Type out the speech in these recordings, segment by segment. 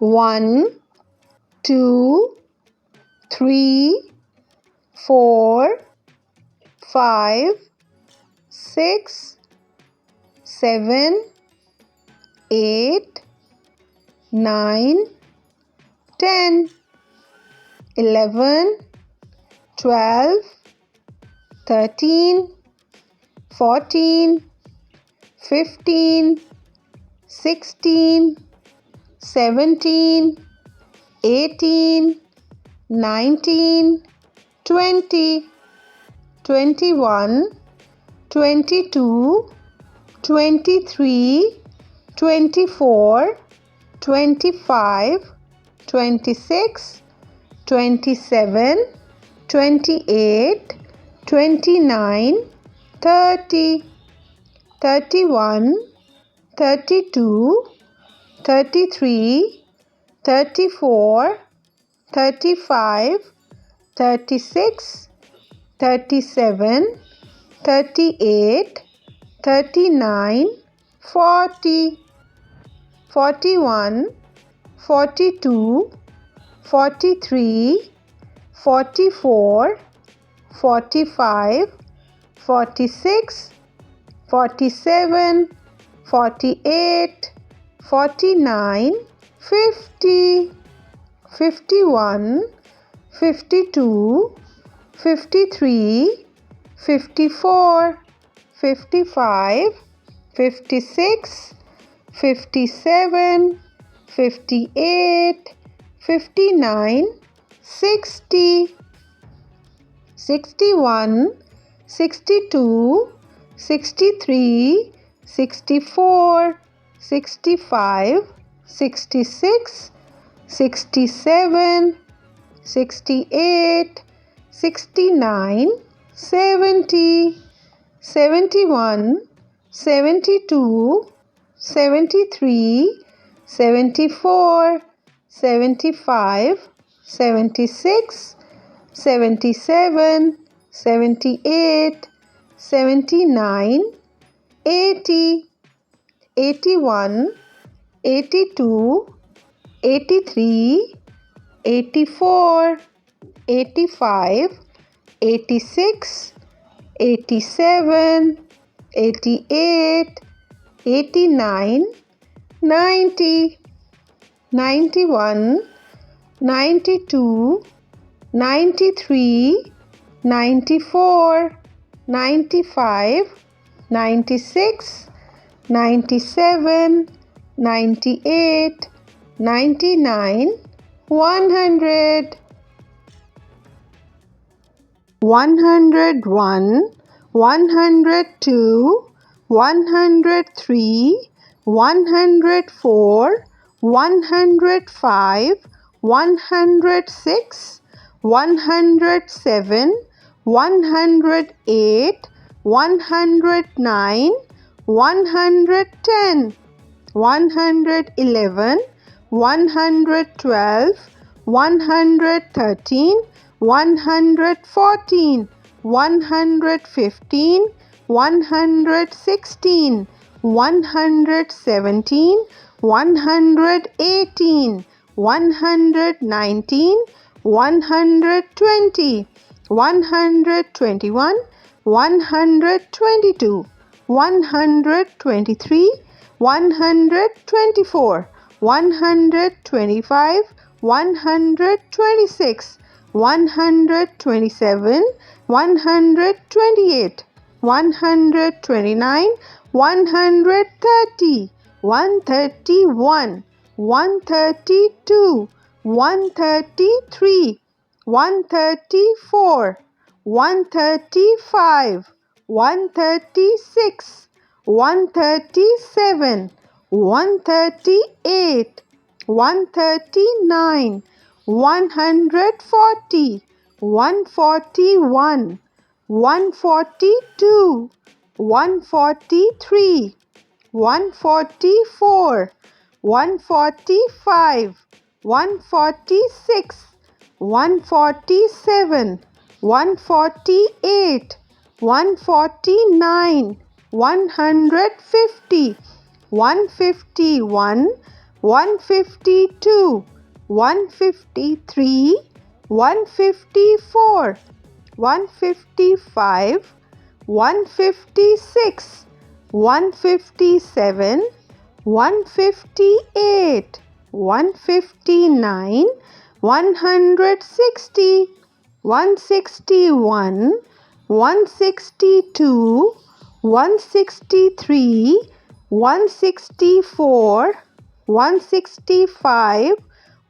1, 2, 3, 4, 5, 6, 7, 8, 9, 10, 11, 12, 13, 14, 15, 16, 17, 18, 19, 20, 21, 22, 23, 24, 25, 26, 27, 28, 29, 30, 31, 32, 33, 34, 35, 36, 37, 38, 39, 40, 41, 42, 43, 44, 45, 46, 47, 48, 49, 50, 51, 52, 53, 54, 55, 56, 57, 58, 59, 60, 61, 62, 63, 64, 65, 66, 67, 68, 69, 70, 71, 72, 73, 74, 75, 76, 77, 78, 79, 80, 81, 82, 83, 84, 85, 86, 87, 88, 89, 90, 91, 92, 93, 94, 95, 96, 97, 98, 99, 100, 101, 102, 103, 104, 105, 106, 107, 108, 109, 110, 111, 112, 113, 114, 115, 116, 117, 118, 119, 120, 121, 122, 123, 124, 125, 126, 127, 128, 129, 130, 131, 132, 133, 134, 135, 136, 137, 138, 139, 140, 141, 142, 143, 144, 145, 146, 147, 148, 149, 150, 151, 152, 153, 154, 155, 156, 157, 158, 159, 160, 161, 162, 163, 164, 165,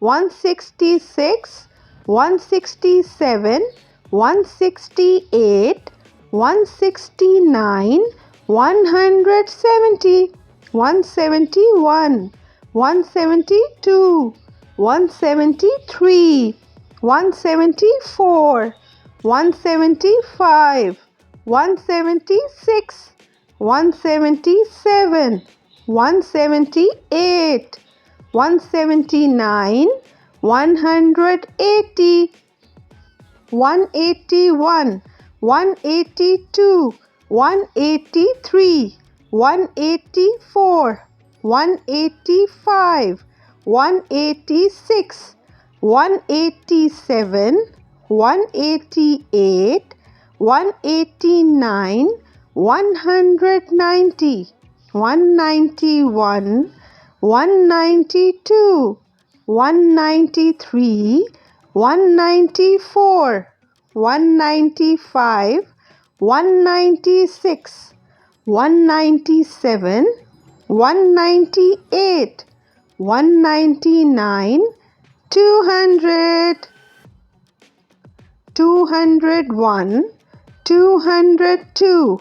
166, 167, 168, 169, 170, 171, 172, 173, 174, 175, 176, 177, 178, 179, 180, 181, 182, 183, 184, 185, 186, 187, 188, 189, 190, 191, 192, 193, 194, 195, 196, 197, 198, 199, 200, 201, 202,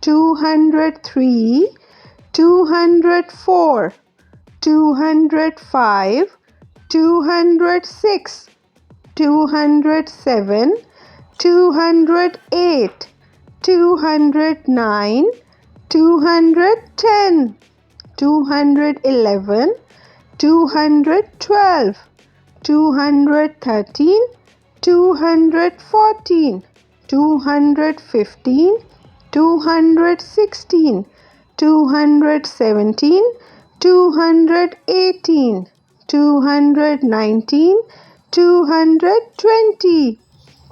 203, 204, 205, 206, 207, 208, 209, 210, 211, 212, 213, 214, 215, 216, 217, 218, 219, 220,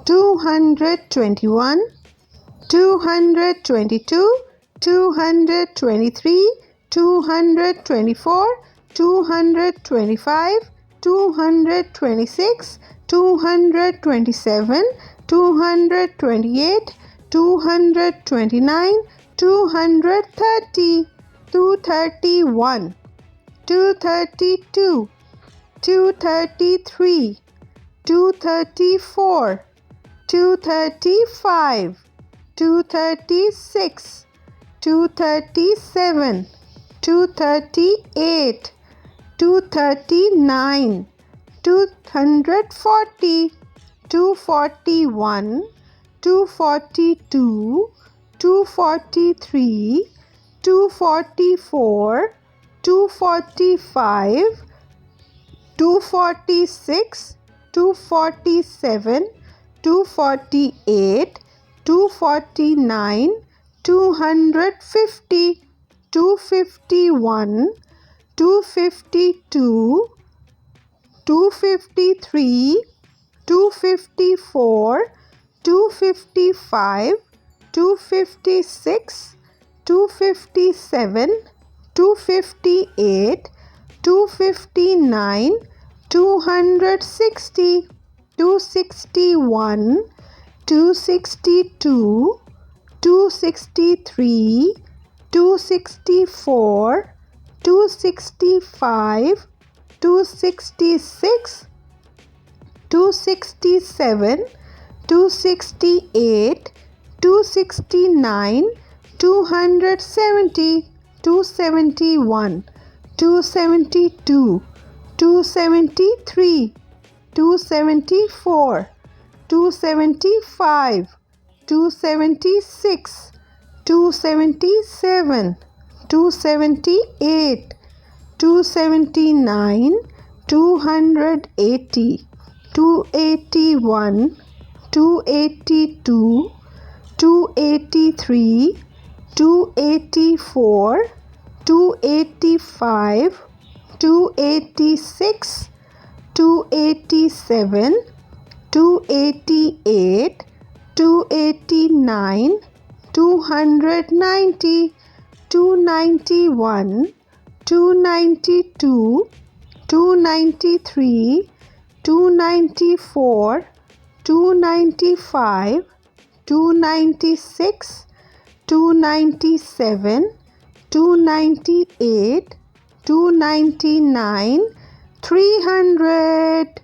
221, 222, 223, 224, 225, 226, 227, 228, 229, 230, 231, 232, 233, 234, 235, 236, 237, 238, 239, 240, 241, 242, 243, 244, 245, 246, 247, 248, 249, 250, 251, 252, 253, 254, 255, 256, 257, 258, 259, 260, 261, 262, 263, 264, 265, 266, 267, 268, 269, 270, 271, 272, 273, 274, 275, 276, 277, 278, 279, 280, 281, 282, 283, 284, 285, 286, 287, 288, 289, 290, 291, 292, 293, 294, 295, 296, 297, 298, 299, 300.